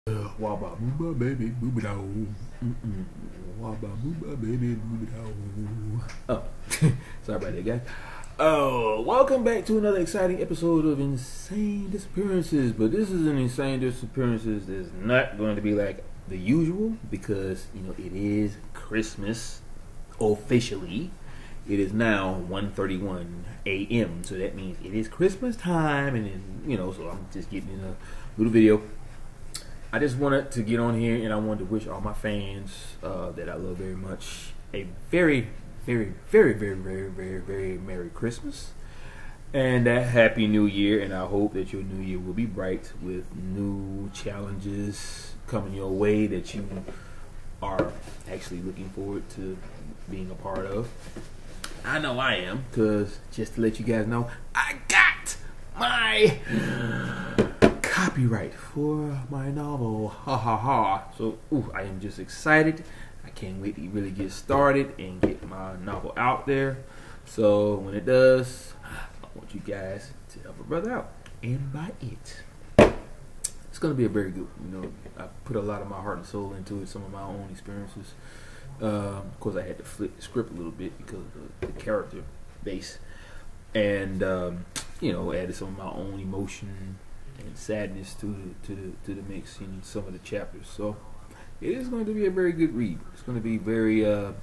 Waba booba baby booba doo. Waba booba baby booba doo. Oh, sorry about that, guys. Oh, welcome back to another exciting episode of Insane Disappearances. But this is an Insane Disappearances that's not going to be like the usual because it is Christmas officially. It is now 1:31 a.m. So that means it is Christmas time, and then so I'm just getting in a little video. I just wanted to get on here and I wanted to wish all my fans that I love very much a very, very, very, very, very, very, very Merry Christmas and a Happy New Year. And I hope that your New Year will be bright with new challenges coming your way that you are actually looking forward to being a part of. I know I am, because just to let you guys know, I got my copyright for my novel, ha ha ha. So I am just excited. I can't wait to really get started and get my novel out there. So when it does, I want you guys to help a brother out and buy it. It's gonna be a very good, I put a lot of my heart and soul into it, some of my own experiences. Of course I had to flip the script a little bit because of the character base, and added some of my own emotion and sadness to the mix in some of the chapters. So it is going to be a very good read. It's going to be very up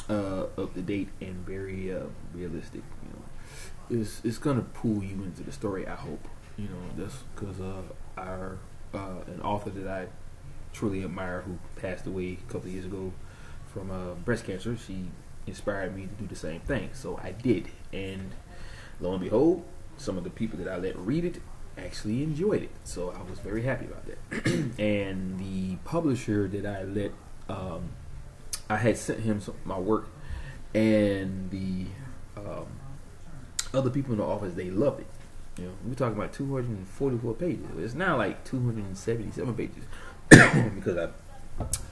to date and very realistic. It's going to pull you into the story. I hope. That's because an author that I truly admire, who passed away a couple of years ago from breast cancer, she inspired me to do the same thing. So I did, and lo and behold, some of the people that I let read it actually enjoyed it, so I was very happy about that. And the publisher that I let, I had sent him my work, and the other people in the office, they loved it. We're talking about 244 pages. It's now like 277 pages because I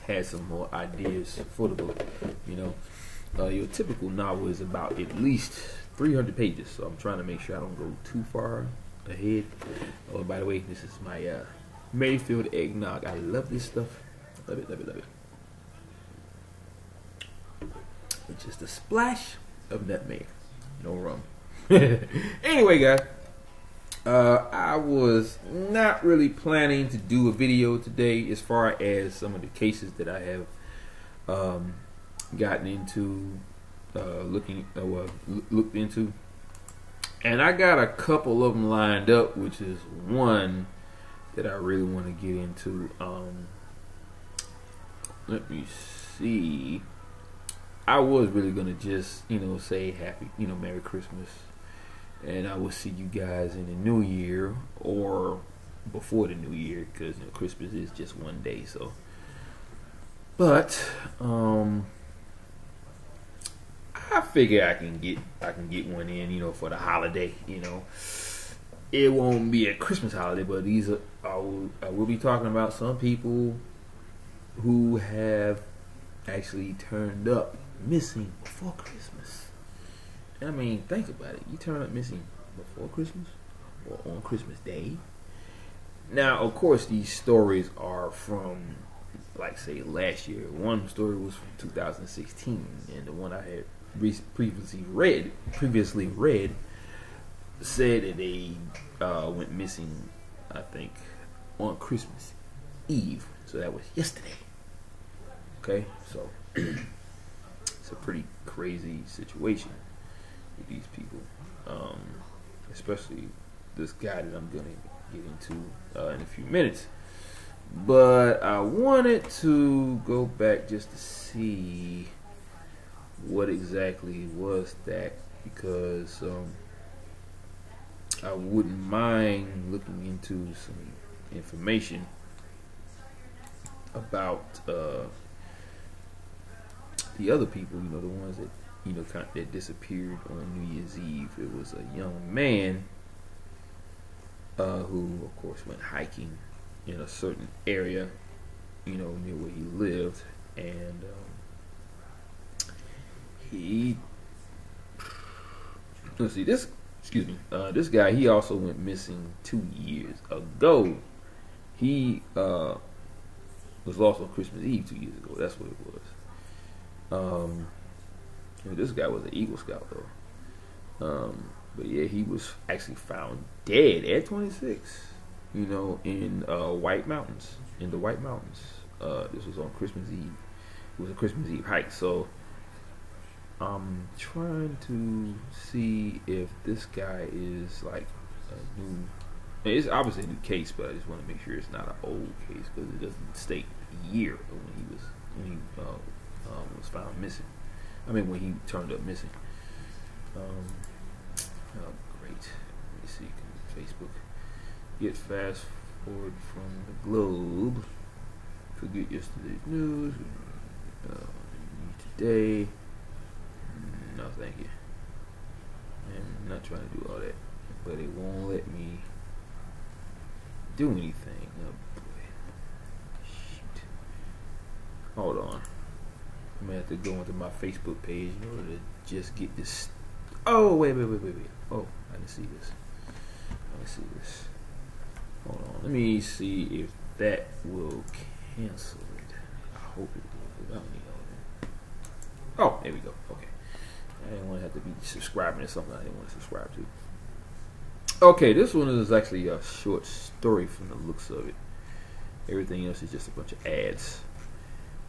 had some more ideas for the book. Your typical novel is about at least 300 pages, so I'm trying to make sure I don't go too far ahead. Oh, by the way, this is my Mayfield eggnog. I love this stuff. Love it, love it, love it. It's just a splash of nutmeg, no rum. Anyway, guys, I was not really planning to do a video today as far as some of the cases that I have gotten into, looked into. And I got a couple of them lined up, which is one that I really want to get into. Let me see. I was really going to just, say happy, Merry Christmas. And I will see you guys in the new year or before the new year, because Christmas is just one day. So, but I figure I can get one in, for the holiday. It won't be a Christmas holiday, but I will be talking about some people who have actually turned up missing before Christmas. I mean, think about it. You turn up missing before Christmas or on Christmas Day. Now, of course, these stories are from, like, say, last year. One story was from 2016, and the one I had previously read said that they went missing, I think, on Christmas Eve. So that was yesterday. Okay, so it's a pretty crazy situation with these people, especially this guy that I'm gonna get into in a few minutes. But I wanted to go back just to see what exactly was that, because I wouldn't mind looking into some information about the other people, the ones that that disappeared on New Year's Eve. It was a young man who, of course, went hiking in a certain area, near where he lived, and this guy, he also went missing 2 years ago, He was lost on Christmas Eve 2 years ago. That's what it was. This guy was an Eagle Scout though. But yeah, he was actually found dead at 26. You know, in White Mountains, in the White Mountains. This was on Christmas Eve. It was a Christmas Eve hike. So I'm trying to see if this guy is like a new. It's obviously a new case, but I just want to make sure it's not an old case because it doesn't state the year of when he was found missing. I mean, when he turned up missing. Oh, great. Let me see. Facebook. Get fast forward from the globe. Forget yesterday's news. Today. No, thank you. I'm not trying to do all that, but it won't let me do anything. Oh boy. Shoot. Hold on. I'm gonna have to go into my Facebook page in order to just get this. Oh, wait. Oh, I didn't see this. Hold on. Let me see if that will cancel it. I hope it will. I don't need all that. Oh, there we go. Okay. I didn't want to have to be subscribing to something I didn't want to subscribe to. Okay, this one is actually a short story from the looks of it. Everything else is just a bunch of ads.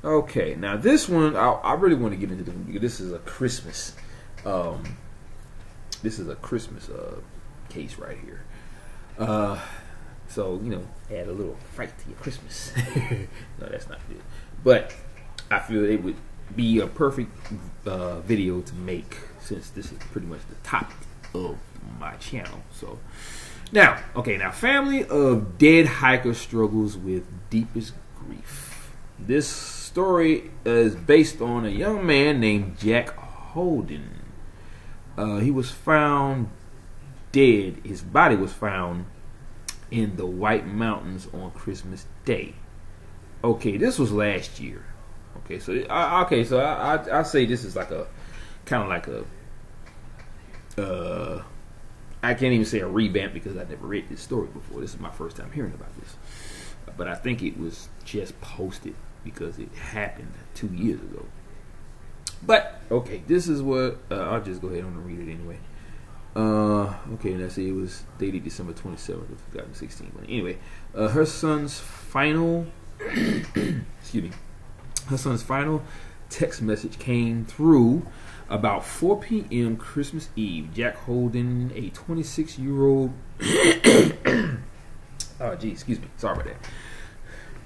Okay, now this one I really want to get into this one because this is a Christmas. This is a Christmas case right here. So you know, add a little fright to your Christmas. No, that's not good. But I feel it would be a perfect video to make since this is pretty much the topic of my channel. So now, family of dead hiker struggles with deepest grief. This story is based on a young man named Jack Holden. He was found dead. His body was found in the White Mountains on Christmas Day. Okay, this was last year. Okay, so I say this is like a kind of like a I can't even say a revamp because I never read this story before. This is my first time hearing about this, but I think it was just posted because it happened 2 years ago. But okay, this is what I'll just go ahead and read it anyway. Okay, let's see. It was dated December 27th of 2016. But anyway, her son's final excuse me. Her son's final text message came through about 4 p.m. Christmas Eve. Jack Holden, a 26-year-old. Oh, gee, excuse me. Sorry about that.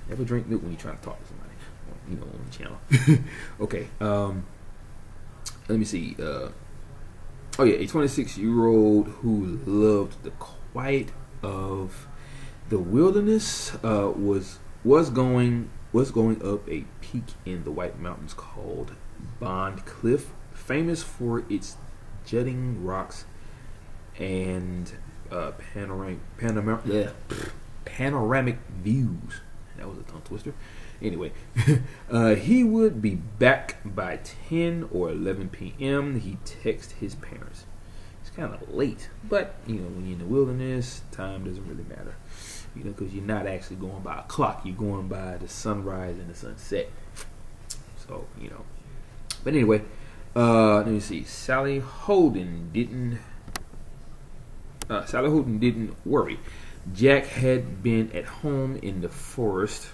Never drink milk when you're trying to talk to somebody, you know, on the channel. Okay. Let me see. Oh yeah, a 26-year-old who loved the quiet of the wilderness was going up a peak in the White Mountains called Bondcliff, famous for its jutting rocks and panoramic views. That was a tongue twister. Anyway, he would be back by 10 or 11 p.m. He texted his parents. It's kind of late, but you know, when you're in the wilderness, time doesn't really matter. You know, because you're not actually going by a clock. You're going by the sunrise and the sunset. So, you know. But anyway, let me see. Sally Holden didn't worry. Jack had been at home in the forest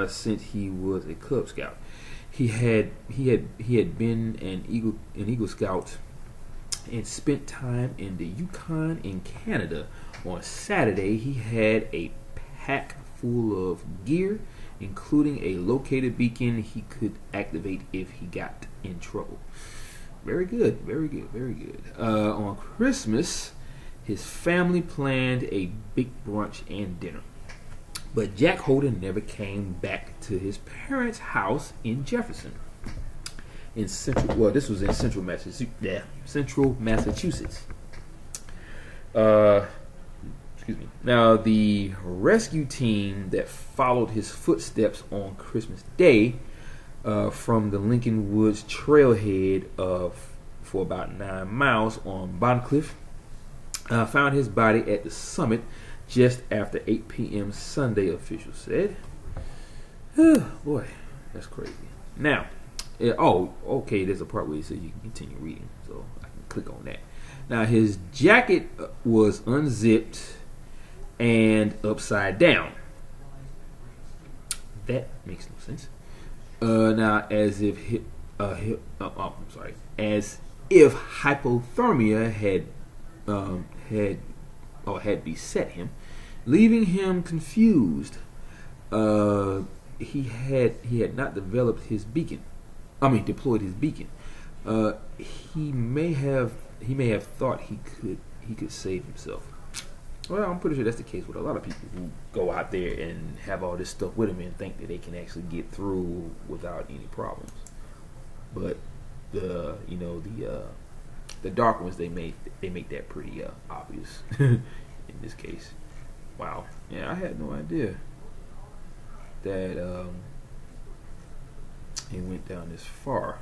since he was a Cub Scout. He had been an Eagle Scout and spent time in the Yukon in Canada. On Saturday, he had a pack full of gear, including a located beacon he could activate if he got in trouble. Very good, very good, very good. On Christmas, his family planned a big brunch and dinner. But Jack Holden never came back to his parents' house in Jefferson. This was in central Massachusetts. Excuse me. Now, the rescue team that followed his footsteps on Christmas Day from the Lincoln Woods trailhead for about 9 miles on Bondcliff found his body at the summit just after 8 p.m. Sunday, officials said. Boy, that's crazy. Now, okay, there's a part where it says you can continue reading, so I can click on that. Now, his jacket was unzipped and upside down. That makes no sense. Now, as if hypothermia had beset him, leaving him confused. He had not deployed his beacon. He may have thought he could save himself. Well, I'm pretty sure that's the case with a lot of people who go out there and have all this stuff with them and think that they can actually get through without any problems. But the dark ones, they make that pretty obvious in this case. Wow. Yeah, I had no idea that it went down this far.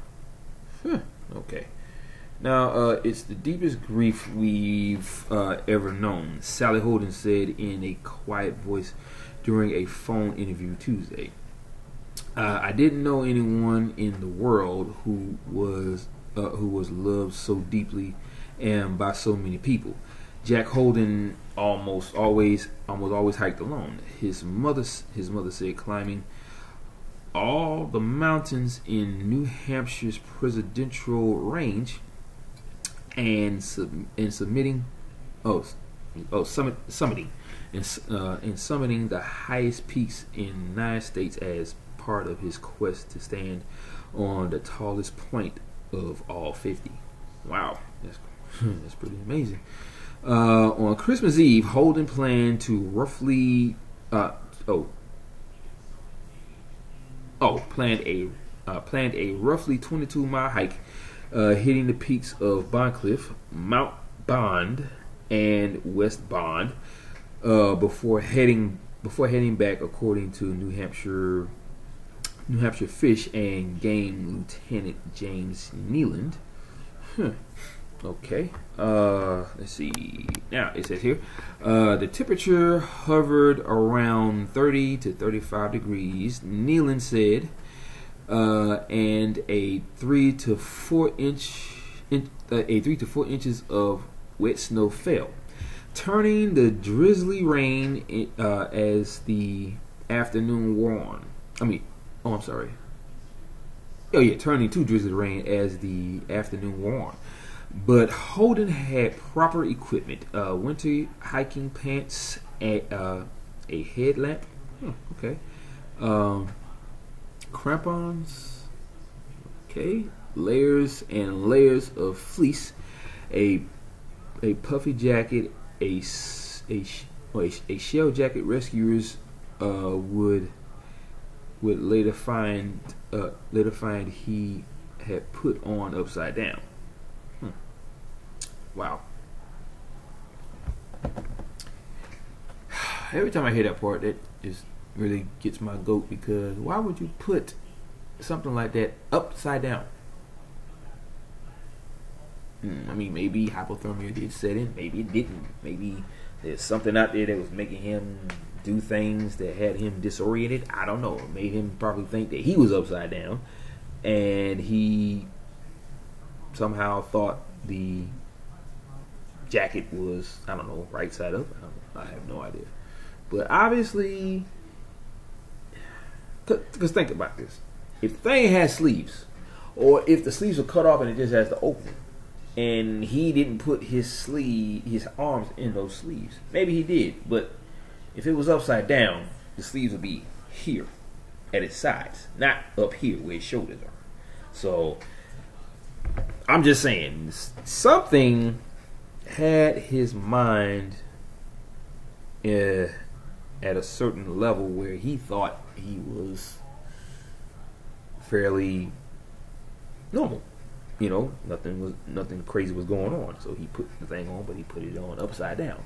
Okay. Now, it's the deepest grief we've ever known, Sally Holden said in a quiet voice during a phone interview Tuesday. I didn't know anyone in the world who was loved so deeply and by so many people. Jack Holden almost always hiked alone. His mother said climbing all the mountains in New Hampshire's presidential range and summiting the highest peaks in 9 states as part of his quest to stand on the tallest point of all 50. Wow, that's pretty amazing. On Christmas Eve, Holden planned a roughly 22-mile hike, hitting the peaks of Bondcliff, Mount Bond, and West Bond, before heading back, according to New Hampshire Fish and Game Lieutenant James Nealand. Okay. Let's see. Now it says here, the temperature hovered around 30 to 35 degrees. Nealand said, and a 3 to 4 inches of wet snow fell, turning the drizzly rain as the afternoon wore on. Turning to drizzly rain as the afternoon wore on. But Holden had proper equipment: winter hiking pants, a headlamp, crampons, layers and layers of fleece, a puffy jacket, a shell jacket rescuers would later find he had put on upside down. Wow. Every time I hear that part, that just really gets my goat, because why would you put something like that upside down? I mean, maybe hypothermia did set in, maybe it didn't. Maybe there's something out there that was making him do things that had him disoriented. I don't know. It made him probably think that he was upside down, and he somehow thought the jacket was, I don't know, right side up. I have no idea. But obviously, because think about this. If the thing has sleeves, or if the sleeves are cut off and it just has the opening, and he didn't put his arms in those sleeves, maybe he did, but if it was upside down, the sleeves would be here at its sides, not up here where his shoulders are. So I'm just saying, something had his mind at a certain level where he thought he was fairly normal. You know, nothing crazy was going on. So he put the thing on, but he put it on upside down.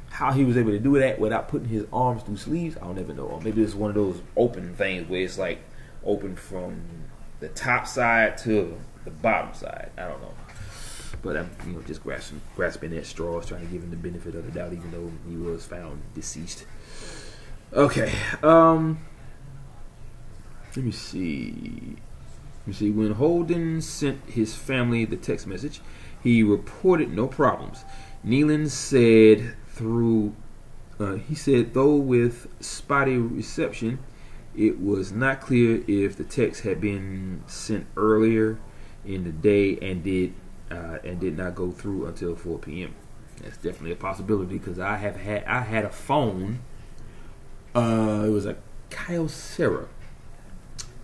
How he was able to do that without putting his arms through sleeves, I'll never know. Or maybe it's one of those open things where it's like open from the top side to the bottom side. I don't know. But I'm, just grasping at straws, trying to give him the benefit of the doubt, even though he was found deceased. Okay. Let me see. When Holden sent his family the text message, he reported no problems. Nealon said though with spotty reception, it was not clear if the text had been sent earlier in the day and did not go through until 4 p.m. That's definitely a possibility, because I had a phone. It was a Kyocera.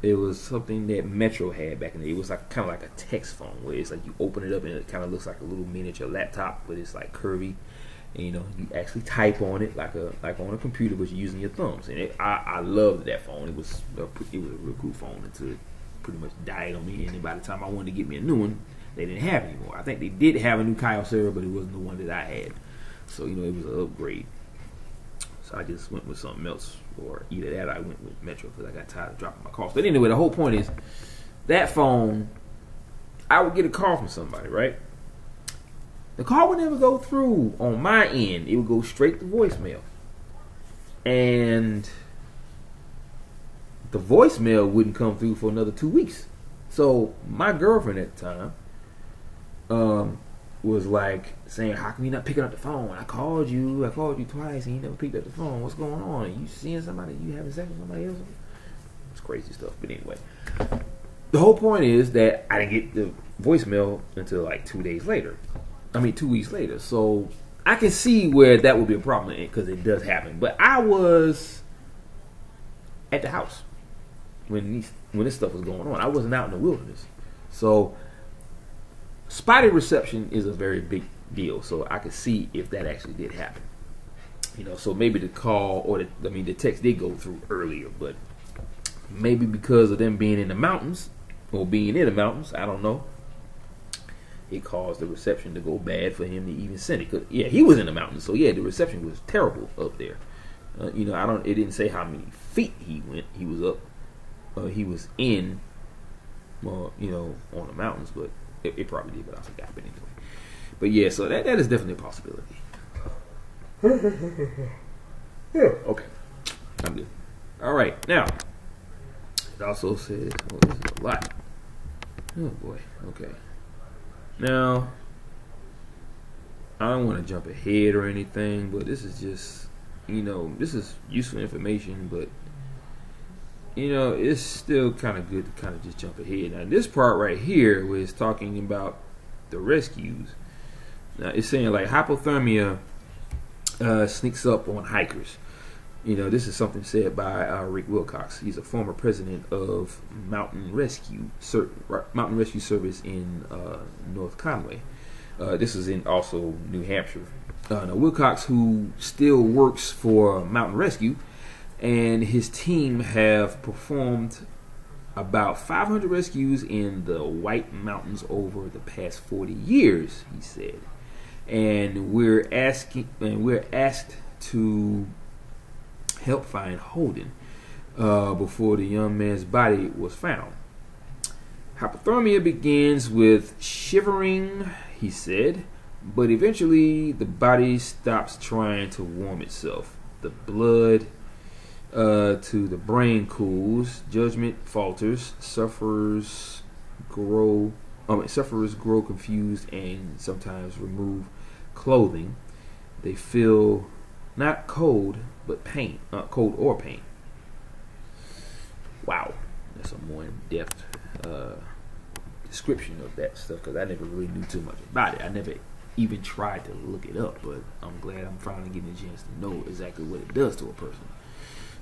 It was something that Metro had back in the day. It was kind of like a text phone, where it's like you open it up and it kind of looks like a little miniature laptop, but it's like curvy, and you actually type on it like on a computer, but you're using your thumbs. And I loved that phone. It was a real cool phone until it pretty much died on me. And then by the time I wanted to get me a new one, they didn't have it anymore. I think they did have a new Kyocera, but it wasn't the one that I had. So it was an upgrade. So I just went with something else, or either that or I went with Metro, because I got tired of dropping my calls. But anyway, the whole point is, that phone, I would get a call from somebody, right? The call would never go through on my end. It would go straight to voicemail. And the voicemail wouldn't come through for another 2 weeks. So my girlfriend at the time was like saying, "How come you not picking up the phone? I called you twice and you never picked up the phone. What's going on? You seeing somebody? You having sex with somebody else?" It's crazy stuff. But anyway, the whole point is that I didn't get the voicemail until like 2 weeks later. So I can see where that would be a problem, because it does happen. But I was at the house when this stuff was going on. I wasn't out in the wilderness. So spotty reception is a very big deal. So I could see if that actually did happen. So maybe the call or the text did go through earlier, but maybe because of them being in the mountains, I don't know, it caused the reception to go bad for him to even send it. 'Cause, yeah, he was in the mountains, so yeah, the reception was terrible up there. It didn't say how many feet he went. He was up. He was in, on the mountains, but it probably did, but I forgot. But anyway, but yeah, so that is definitely a possibility. Okay, I'm good. All right, now it also says, this is a lot. Oh boy. Okay. Now, I don't want to jump ahead or anything, but this is just, this is useful information, but it's still kind of good to kind of just jump ahead. Now, this part right here was talking about the rescues. Now, it's saying like hypothermia sneaks up on hikers. This is something said by Rick Wilcox. He's a former president of Mountain Rescue Service in North Conway. This is in also New Hampshire. Now, Wilcox, who still works for Mountain Rescue, and his team have performed about 500 rescues in the White Mountains over the past 40 years, he said. And we're asked to help find Holden before the young man's body was found. Hypothermia begins with shivering, he said, but eventually the body stops trying to warm itself. The blood to the brain cools, judgment falters, sufferers grow confused and sometimes remove clothing. They feel not cold, but pain, cold or pain. Wow, that's a more in-depth description of that stuff, because I never really knew too much about it. I never even tried to look it up, but I'm glad I'm finally getting a chance to know exactly what it does to a person.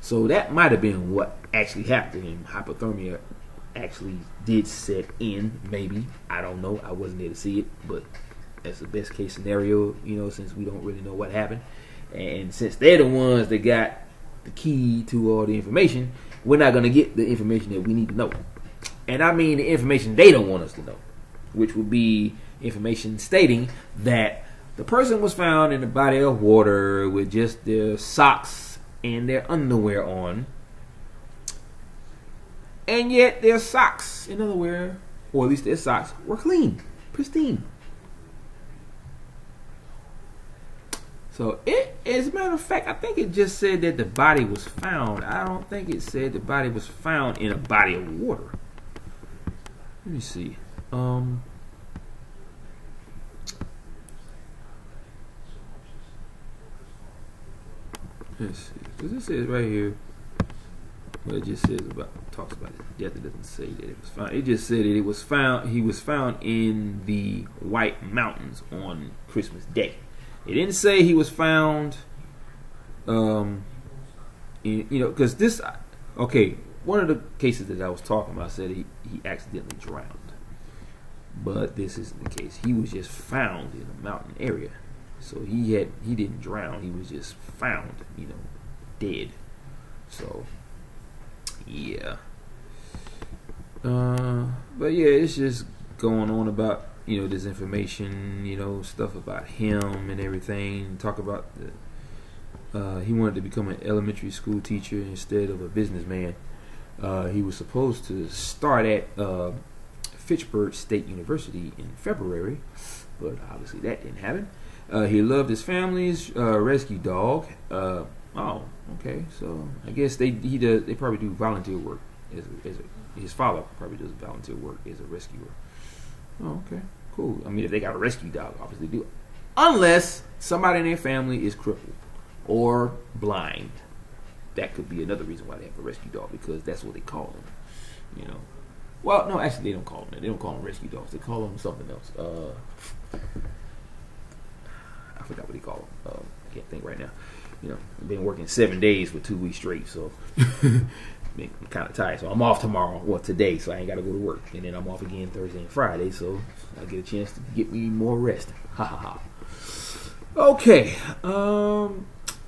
So that might have been what actually happened to him. Hypothermia actually did set in, maybe. I don't know. I wasn't there to see it, but that's the best case scenario, since we don't really know what happened. And since they're the ones that got the key to all the information, we're not going to get the information that we need to know. And I mean the information they don't want us to know, which would be information stating that the person was found in a body of water with just their socks and their underwear on, and yet their socks and underwear, or at least their socks, were clean, pristine. So as a matter of fact, I think it just said that the body was found. I don't think it said the body was found in a body of water. Let me see. Let's see. Because it says right here. Well, it just says talks about his death. It doesn't say that it was found. It just said that it was found. He was found in the White Mountains on Christmas Day. It didn't say he was found. Because this. Okay, one of the cases that I was talking about said he accidentally drowned, but this isn't the case. He was just found in a mountain area, so he didn't drown. He was just found, dead. So. Yeah. But yeah, it's just going on about this information, stuff about him and everything. Talk about he wanted to become an elementary school teacher instead of a businessman. He was supposed to start at Fitchburg State University in February, but obviously that didn't happen. He loved his family's rescue dog. Oh, okay. So I guess they probably do volunteer work his father probably does volunteer work as a rescuer. Oh, okay, cool. I mean, if they got a rescue dog, obviously they do. Unless somebody in their family is crippled or blind, that could be another reason why they have a rescue dog, because that's what they call them. Well, no, actually they don't call them that. They don't call them rescue dogs. They call them something else. I forgot what they call them. I can't think right now. I've been working 7 days for 2 weeks straight, so I'm kind of tired. So I'm off tomorrow, today, so I ain't got to go to work. And then I'm off again Thursday and Friday, so I get a chance to get me more rest. Ha ha ha. Okay.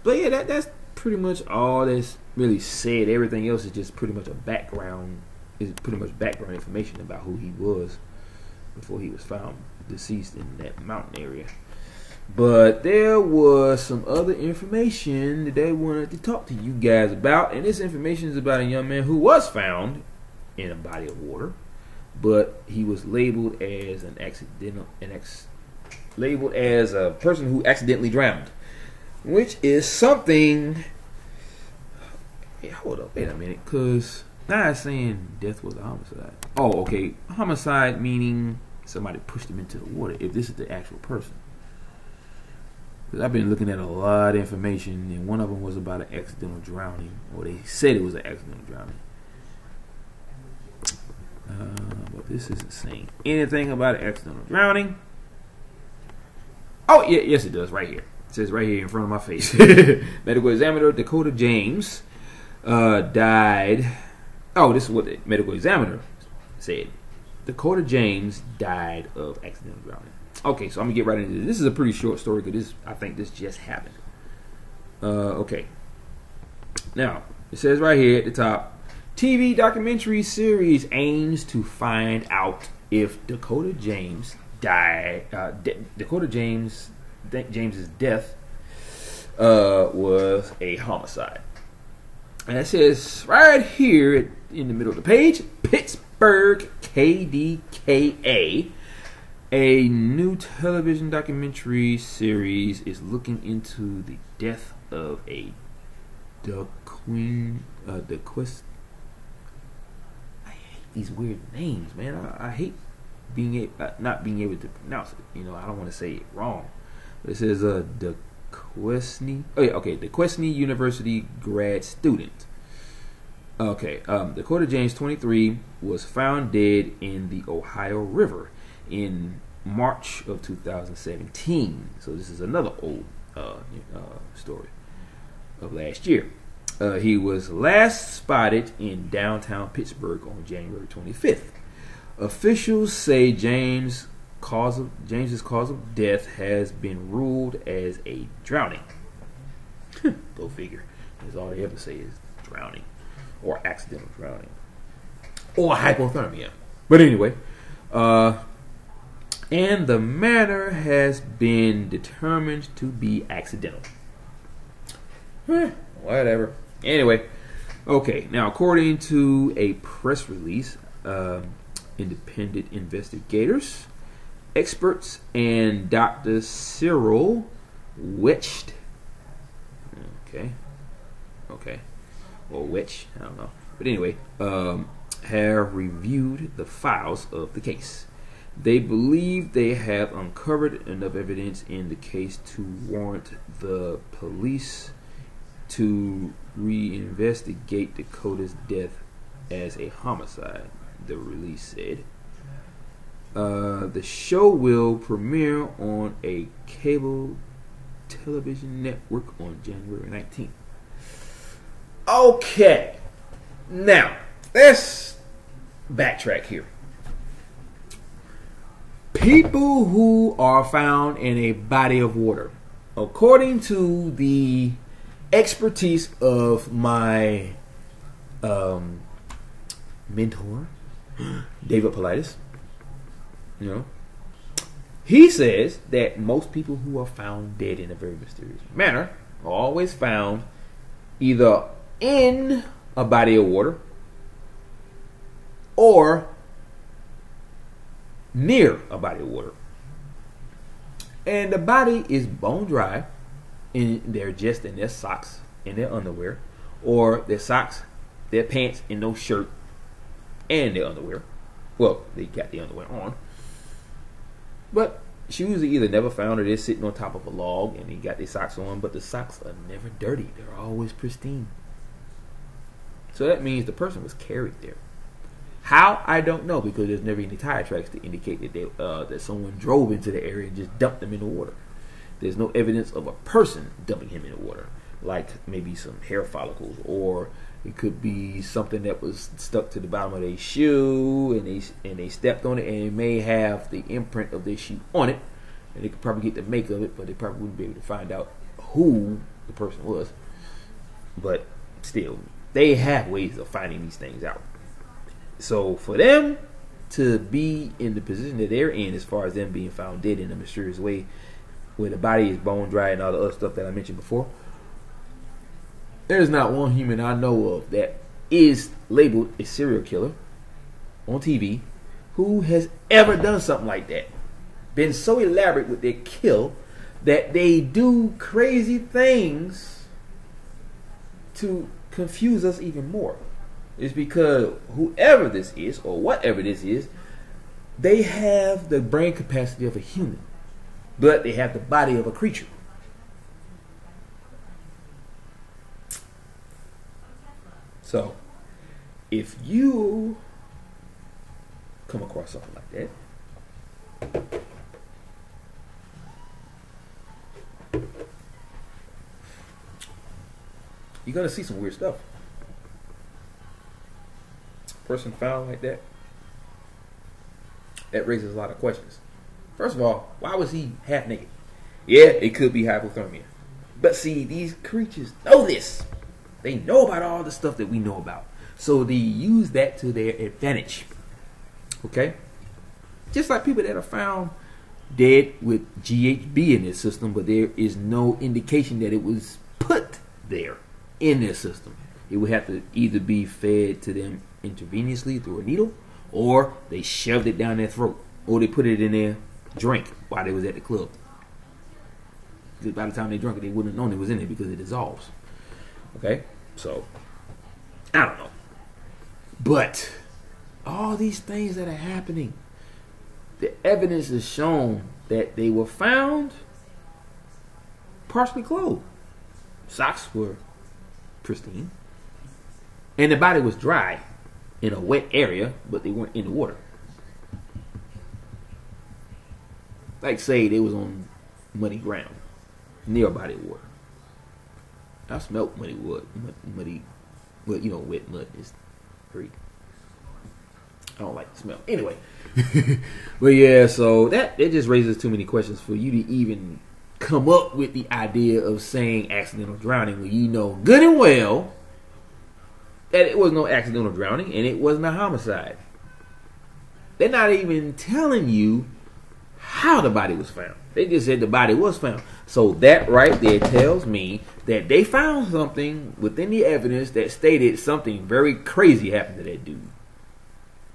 But yeah, that's pretty much all that's really said. Everything else is just pretty much background information about who he was before he was found deceased in that mountain area. But there was some other information that they wanted to talk to you guys about, and this information is about a young man who was found in a body of water, but he was labeled as labeled as a person who accidentally drowned, which is something. Hey, hold up, wait a minute, because now it's saying death was a homicide. Oh, okay, homicide meaning somebody pushed him into the water. If this is the actual person. I've been looking at a lot of information, and one of them was about an accidental drowning, or they said it was an accidental drowning. But this isn't saying anything about an accidental drowning. Oh, yeah, yes it does, right here. It says right here in front of my face. Medical examiner Dakota James died. Oh, this is what the medical examiner said. Dakota James died of accidental drowning. Okay, so I'm gonna get right into this. This is a pretty short story because I think this just happened. Okay. Now it says right here at the top, TV documentary series aims to find out if Dakota James died. James's death was a homicide. And it says right here in the middle of the page, Pittsburgh KDKA. A new television documentary series is looking into the death of a DeQuest. I hate these weird names, man. I hate not being able to pronounce it. I don't want to say it wrong. But it says DeQuestney. Oh yeah, okay. DeQuestney University grad student. Okay, Dakota James, 23, was found dead in the Ohio River in March of 2017. So this is another old story of last year. He was last spotted in downtown Pittsburgh on January 25th. Officials say James's cause of death has been ruled as a drowning. Go figure. That's all they ever say is drowning, or accidental drowning, or hypothermia. But anyway, and the manner has been determined to be accidental. Whatever. Anyway, okay. Now, according to a press release, independent investigators, experts, and Dr. Cyril Witched. Okay. Or witch, I don't know. But anyway, have reviewed the files of the case. They believe they have uncovered enough evidence in the case to warrant the police to reinvestigate Dakota's death as a homicide, the release said. The show will premiere on a cable television network on January 19th. Okay, now let's backtrack here. People who are found in a body of water, according to the expertise of my mentor, David Politis, he says that most people who are found dead in a very mysterious manner are always found either in a body of water or near a body of water. And the body is bone dry, and they're just in their socks, in their underwear, or their socks, their pants, and no shirt, and their underwear. Well, they got the underwear on. But shoes are either never found or they're sitting on top of a log and they got their socks on, but the socks are never dirty. They're always pristine. So that means the person was carried there. How? I don't know, because there's never any tire tracks to indicate that that someone drove into the area and just dumped them in the water. There's no evidence of a person dumping him in the water, like maybe some hair follicles, or it could be something that was stuck to the bottom of their shoe and they stepped on it, and it may have the imprint of their shoe on it, and they could probably get the make of it, but they probably wouldn't be able to find out who the person was. But still, they have ways of finding these things out. So for them to be in the position that they're in, as far as them being found dead in a mysterious way, where the body is bone dry and all the other stuff that I mentioned before, there's not one human I know of that is labeled a serial killer on TV who has ever done something like that. Been so elaborate with their kill that they do crazy things to confuse us even more. It's because whoever this is, or whatever this is, they have the brain capacity of a human, but they have the body of a creature. So, if you come across something like that, you're going to see some weird stuff. Person found like that, that raises a lot of questions. First of all, why was he half naked? Yeah, it could be hypothermia. But see, these creatures know this. They know about all the stuff that we know about. So they use that to their advantage. Okay? Just like people that are found dead with GHB in their system, but there is no indication that it was put there in their system. It would have to either be fed to them intravenously through a needle, or they shoved it down their throat, or they put it in their drink while they was at the club. Because by the time they drank it, they wouldn't have known it was in it because it dissolves. Okay? So, I don't know. But all these things that are happening, the evidence is shown that they were found partially clothed. Socks were pristine. And the body was dry in a wet area, but they weren't in the water. Like say they was on muddy ground, near a body of water. I smelled muddy wood, muddy, well, wet mud is very, I don't like the smell. Anyway, but yeah, so that just raises too many questions for you to even come up with the idea of saying accidental drowning when you know good and well that it was no accidental drowning and it wasn't a homicide. They're not even telling you how the body was found. They just said the body was found. So that right there tells me that they found something within the evidence that stated something very crazy happened to that dude.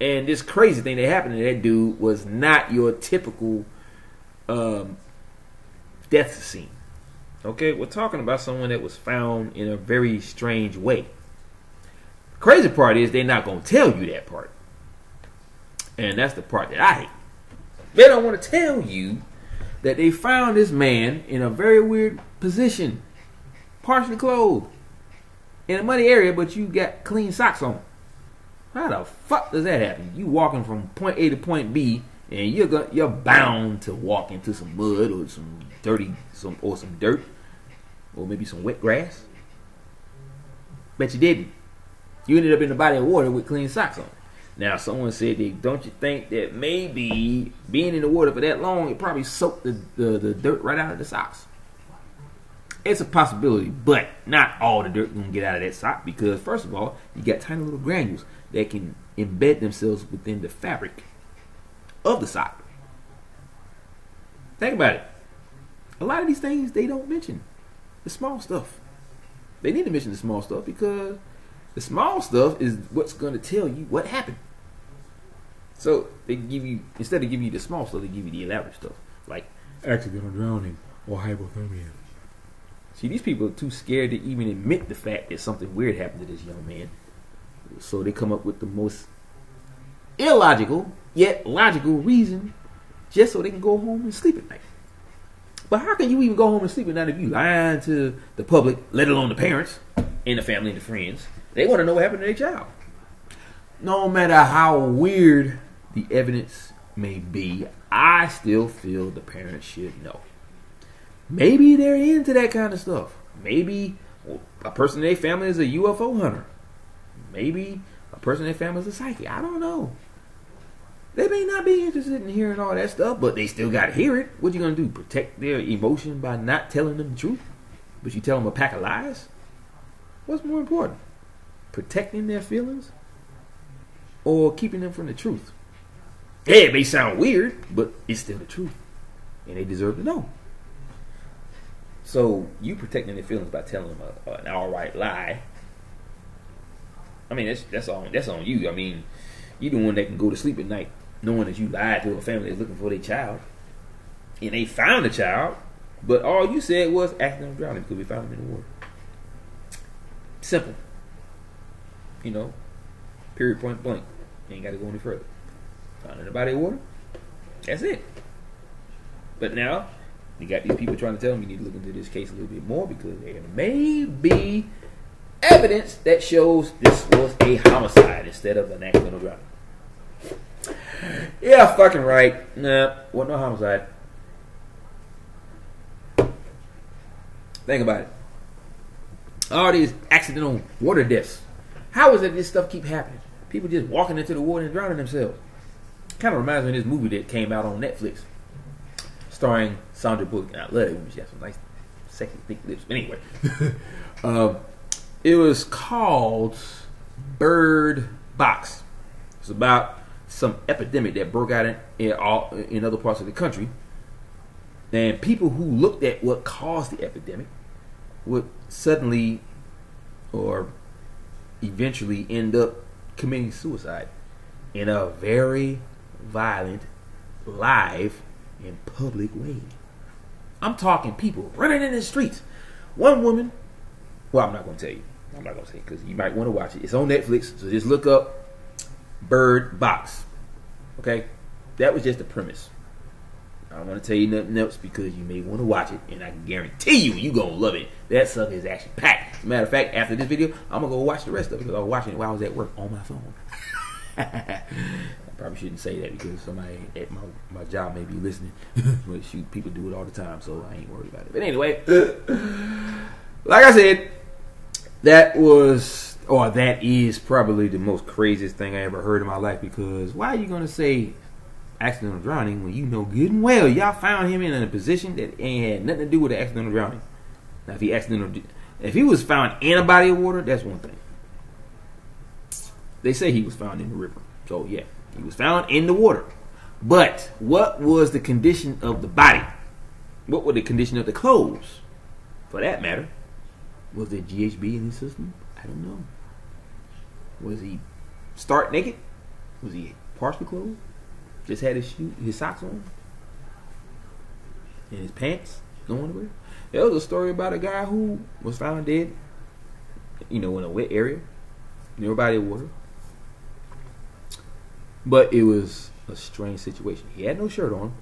And this crazy thing that happened to that dude was not your typical death scene. Okay, we're talking about someone that was found in a very strange way. The crazy part is they're not going to tell you that part. And that's the part that I hate. They don't want to tell you that they found this man in a very weird position, partially clothed, in a muddy area, but you got clean socks on. How the fuck does that happen? You walking from point A to point B, and you're bound to walk into some mud or some dirt, or maybe some wet grass. But you didn't. You ended up in the body of water with clean socks on. Now, someone said, don't you think that maybe being in the water for that long, it probably soaked the dirt right out of the socks? It's a possibility, but not all the dirt going to get out of that sock, because first of all, you got tiny little granules that can embed themselves within the fabric of the sock. Think about it. A lot of these things they don't mention. The small stuff. They need to mention the small stuff because the small stuff is what's going to tell you what happened. So they give you, instead of giving you the small stuff, they give you the elaborate stuff, like accidental drowning or hypothermia. See, these people are too scared to even admit the fact that something weird happened to this young man. So they come up with the most illogical yet logical reason just so they can go home and sleep at night. But how can you even go home and sleep at night if you lying to the public, let alone the parents and the family and the friends? They want to know what happened to their child. No matter how weird the evidence may be, I still feel the parents should know. Maybe they're into that kind of stuff. Maybe a person in their family is a UFO hunter. Maybe a person in their family is a psychic. I don't know. They may not be interested in hearing all that stuff, but they still got to hear it. What you going to do? Protect their emotion by not telling them the truth? But you tell them a pack of lies? What's more important? Protecting their feelings or keeping them from the truth? Yeah, it may sound weird, but it's still the truth. And they deserve to know. So you protecting their feelings by telling them an outright lie. I mean, that's on you. I mean, you the one that can go to sleep at night knowing that you lied to a family that's looking for their child. And they found the child, but all you said was accidental drowning because we found him in the water. Simple. You know, period, point blank. You ain't got to go any further. Found in the body of water. That's it. But now, you got these people trying to tell them you need to look into this case a little bit more because there may be evidence that shows this was a homicide instead of an accidental drowning. Yeah, fucking right. Nah, wasn't no homicide. Think about it. All these accidental water deaths. How is it this stuff keep happening? People just walking into the water and drowning themselves. Kind of reminds me of this movie that came out on Netflix, starring Sandra Bullock. And I love it. She has some nice, sexy, thick lips. But anyway, it was called Bird Box. It's about some epidemic that broke out in other parts of the country, and people who looked at what caused the epidemic would suddenly or eventually end up committing suicide in a very violent, live, and public way. I'm talking people running in the streets. One woman, well, I'm not going to tell you. I'm not going to say it because you might want to watch it. It's on Netflix, so just look up Bird Box. Okay? That was just the premise. I don't want to tell you nothing else because you may want to watch it, and I can guarantee you're going to love it. That sucker is actually packed. As a matter of fact, after this video, I'm going to go watch the rest of it because I was watching it while I was at work on my phone. I probably shouldn't say that because somebody at my job may be listening. But shoot, people do it all the time, so I ain't worried about it. But anyway, like I said, that is probably the most craziest thing I ever heard in my life because why are you going to say accidental drowning when you know good and well y'all found him in a position that ain't had nothing to do with the accidental drowning? Now, if he was found in a body of water, that's one thing. They say he was found in the river. So, yeah, he was found in the water. But what was the condition of the body? What was the condition of the clothes? For that matter, was there GHB in his system? I don't know. Was he stark naked? Was he partially clothed? Just had his socks on? And his pants going away? There was a story about a guy who was found dead, in a wet area, near a body of water. But it was a strange situation. He had no shirt on.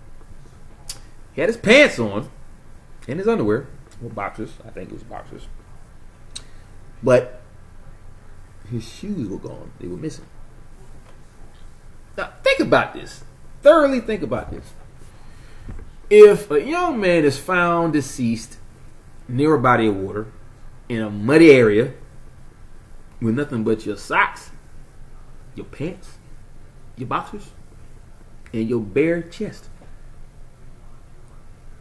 He had his pants on and his underwear, or boxers. I think it was boxers. But his shoes were gone. They were missing. Now, think about this. Thoroughly think about this. If a young man is found deceased near a body of water in a muddy area with nothing but your socks, your pants, your boxers, and your bare chest,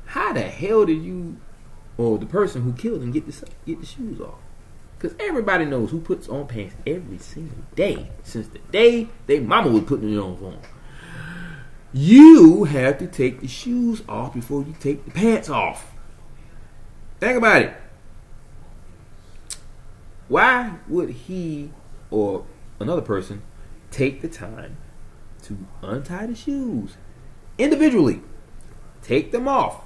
how the hell did you or the person who killed him get the shoes off? Because everybody knows who puts on pants every single day since the day their mama was putting it on for them. You have to take the shoes off before you take the pants off. Think about it. Why would he or another person take the time to untie the shoes individually? Take them off.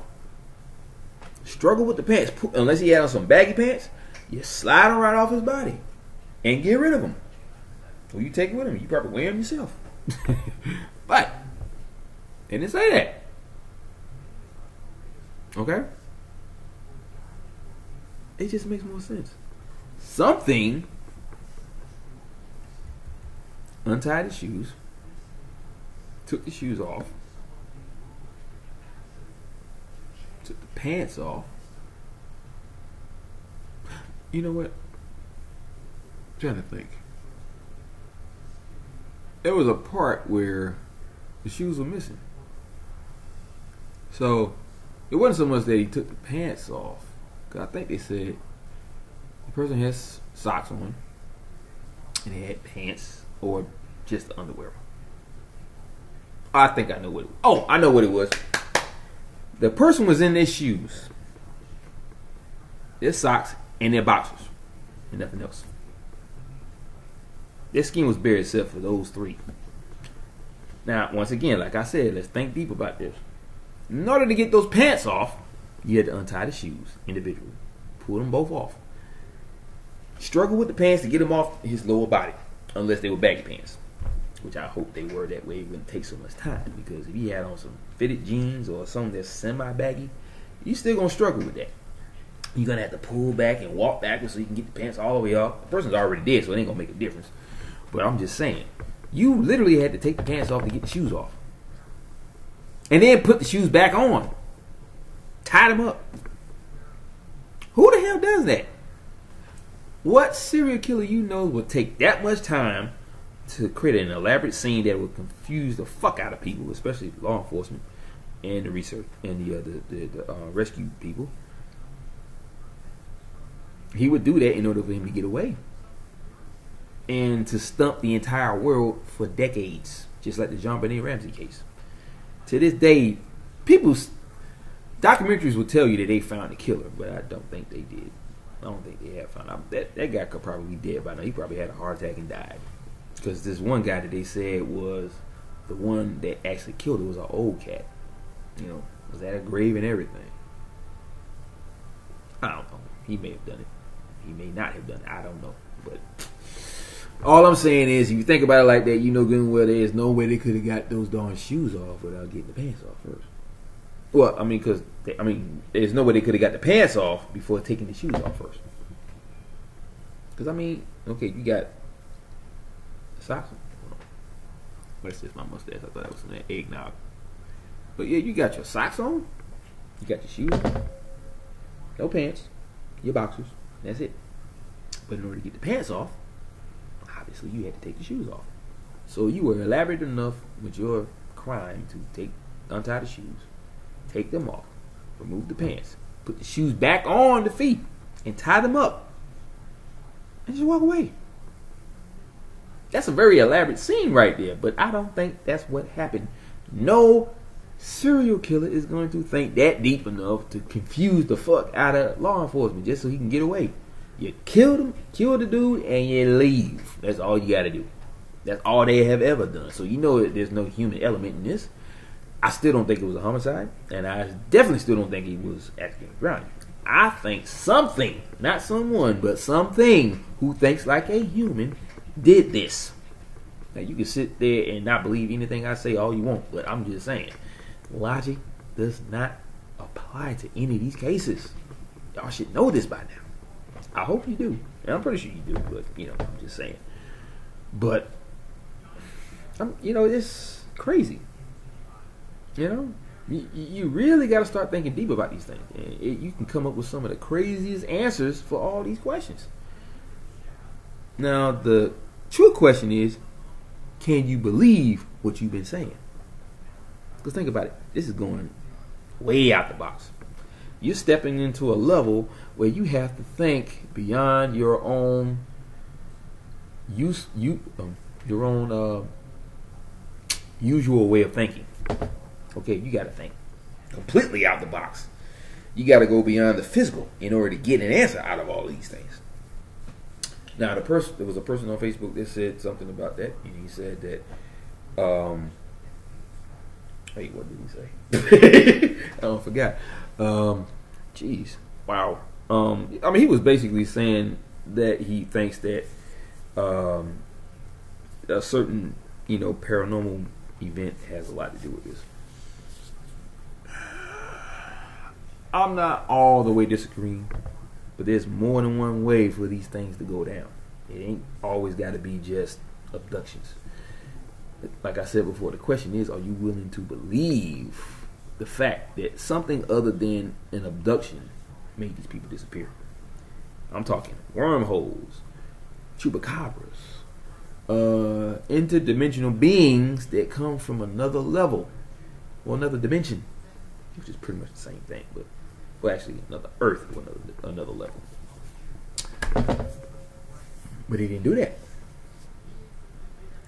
Struggle with the pants. Unless he had on some baggy pants, you slide them right off his body and get rid of them. Or you take it with him. You probably wear them yourself. But they didn't say that. Okay? It just makes more sense. Something untied the shoes, took the shoes off, took the pants off. You know what? I'm trying to think. There was a part where the shoes were missing. So it wasn't so much that he took the pants off. 'Cause I think they said the person has socks on and they had pants or just the underwear. I think I know what it was. Oh, I know what it was. The person was in their shoes, their socks, and their boxers, and nothing else. Their skin was bare except for those three. Now, once again, like I said, let's think deep about this. In order to get those pants off, you had to untie the shoes individually. Pull them both off. Struggle with the pants to get them off his lower body. Unless they were baggy pants. Which I hope they were that way. It wouldn't take so much time. Because if he had on some fitted jeans or something that's semi-baggy, you're still going to struggle with that. You're going to have to pull back and walk backwards so you can get the pants all the way off. The person's already dead, so it ain't going to make a difference. But I'm just saying. You literally had to take the pants off to get the shoes off. And then put the shoes back on. Tie them up. Who the hell does that? What serial killer you know will take that much time to create an elaborate scene that will confuse the fuck out of people, especially law enforcement and the research and the rescue people? He would do that in order for him to get away and to stump the entire world for decades, just like the JonBenet Ramsey case. To this day, documentaries will tell you that they found the killer, but I don't think they did. I don't think they have found out. That guy could probably be dead by now. He probably had a heart attack and died. Because this one guy that they said was the one that actually killed him was an old cat. Was at a grave and everything. I don't know. He may have done it. He may not have done it. I don't know. But all I'm saying is, if you think about it like that, you know good and well there's no way they could have got those darn shoes off without getting the pants off first. Well, there's no way they could have got the pants off before taking the shoes off first. Because, okay, you got socks on. That's just my mustache. I thought that was some eggnog. But yeah, you got your socks on. You got your shoes on. No pants. Your boxers. That's it. But in order to get the pants off, obviously you had to take the shoes off. So you were elaborate enough with your crime to untie the shoes, take them off, remove the pants, put the shoes back on the feet, and tie them up, and just walk away. That's a very elaborate scene right there, but I don't think that's what happened. No serial killer is going to think that deep enough to confuse the fuck out of law enforcement just so he can get away. You kill the dude, and you leave. That's all you got to do. That's all they have ever done. So you know there's no human element in this. I still don't think it was a homicide, and I definitely still don't think he was accidentally drowning. I think something, not someone, but something who thinks like a human did this. Now, you can sit there and not believe anything I say all you want, but I'm just saying, logic does not apply to any of these cases. Y'all should know this by now. I hope you do. And I'm pretty sure you do, but, I'm just saying. But, it's crazy. You really got to start thinking deep about these things. And you can come up with some of the craziest answers for all these questions. Now, the true question is, can you believe what you've been saying? Because think about it. This is going way out the box. You're stepping into a level where you have to think beyond your own usual way of thinking. Okay, you got to think completely out the box. You got to go beyond the physical in order to get an answer out of all these things. Now, there was a person on Facebook that said something about that, and he said that, wait, what did he say? I forgot. Jeez, wow. He was basically saying that he thinks that a certain, paranormal event has a lot to do with this. I'm not all the way disagreeing, but there's more than one way for these things to go down. It ain't always got to be just abductions. Like I said before, the question is, are you willing to believe the fact that something other than an abduction made these people disappear? I'm talking wormholes, chupacabras, interdimensional beings that come from another level or another dimension, which is pretty much the same thing, but actually another earth or another level. But he didn't do that.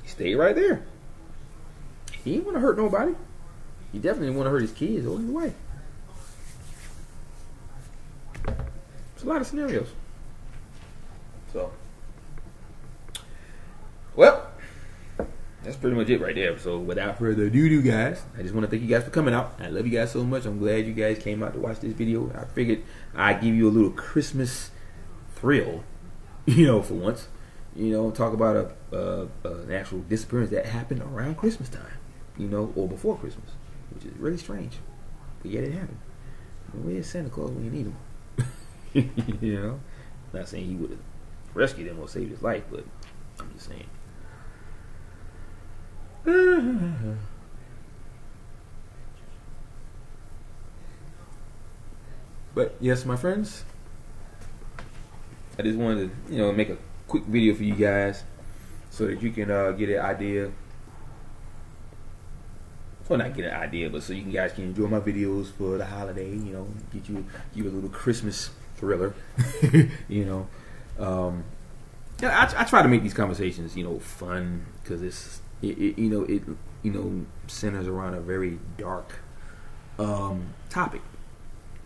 He stayed right there. He didn't want to hurt nobody. He definitely didn't want to hurt his kids or his wife. It's a lot of scenarios. So, well, that's pretty much it right there. So without further ado, guys, I just want to thank you guys for coming out. I love you guys so much. I'm glad you guys came out to watch this video. I figured I'd give you a little Christmas thrill, for once. Talk about an actual disappearance that happened around Christmas time, or before Christmas, which is really strange. But yet it happened. Where's Santa Claus when you need him? Not saying he would have rescued him or saved his life, but I'm just saying. But yes, my friends, I just wanted to make a quick video for you guys so that you can get an idea. Well, not get an idea, but so you guys can enjoy my videos for the holiday. Give you a little Christmas thriller. I try to make these conversations fun because it centers around a very dark topic.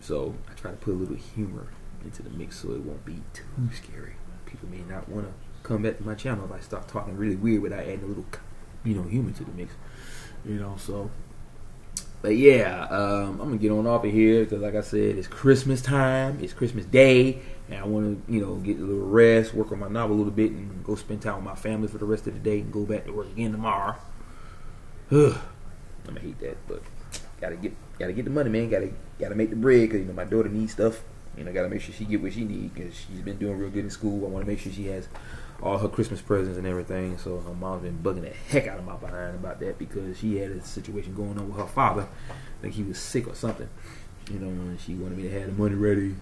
So I try to put a little humor into the mix so it won't be too scary. People may not want to come back to my channel if I start talking really weird without adding a little humor to the mix. So, but yeah, I'm gonna get on off of here because, like I said, it's Christmas time, it's Christmas Day, and I want to, get a little rest, work on my novel a little bit, and go spend time with my family for the rest of the day, and go back to work again tomorrow. I'm gonna hate that, but gotta get the money, man. Gotta make the bread because my daughter needs stuff, and I gotta make sure she get what she needs because she's been doing real good in school. I want to make sure she has all her Christmas presents and everything. So her mom's been bugging the heck out of my behind about that because she had a situation going on with her father. I think he was sick or something, and she wanted me to have the money ready,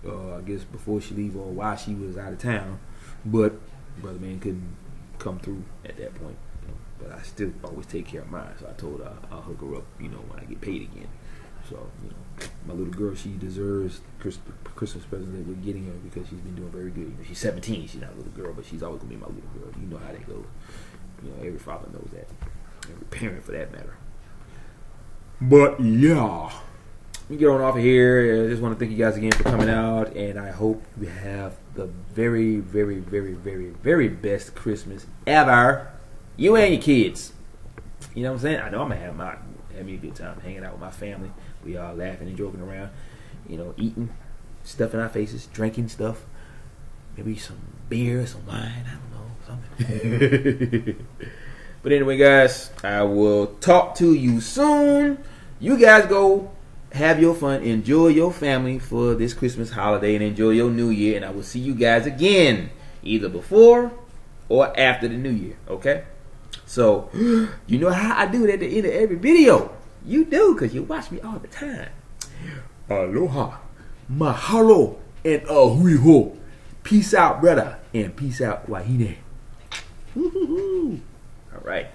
I guess before she leave or while she was out of town. But brother man couldn't come through at that point. But I still always take care of mine. So I told her I'll hook her up, when I get paid again. So, my little girl, she deserves Christmas present that we're getting her because she's been doing very good. She's 17. She's not a little girl, but she's always going to be my little girl. You know how that goes. Every father knows that. Every parent, for that matter. But, yeah. Let me get on off of here. I just want to thank you guys again for coming out. And I hope you have the very, very, very, very, very best Christmas ever. You and your kids. You know what I'm saying? I know I'm going to have me a good time hanging out with my family. We are laughing and joking around, eating, stuff in our faces, drinking stuff, maybe some beer, some wine, I don't know, something. But anyway, guys, I will talk to you soon. You guys go have your fun, enjoy your family for this Christmas holiday, and enjoy your New Year. And I will see you guys again, either before or after the New Year, okay? So, you know how I do it at the end of every video. You do, because you watch me all the time. Aloha, mahalo, and ahui-ho. Peace out, brother, and peace out, wahine. All right.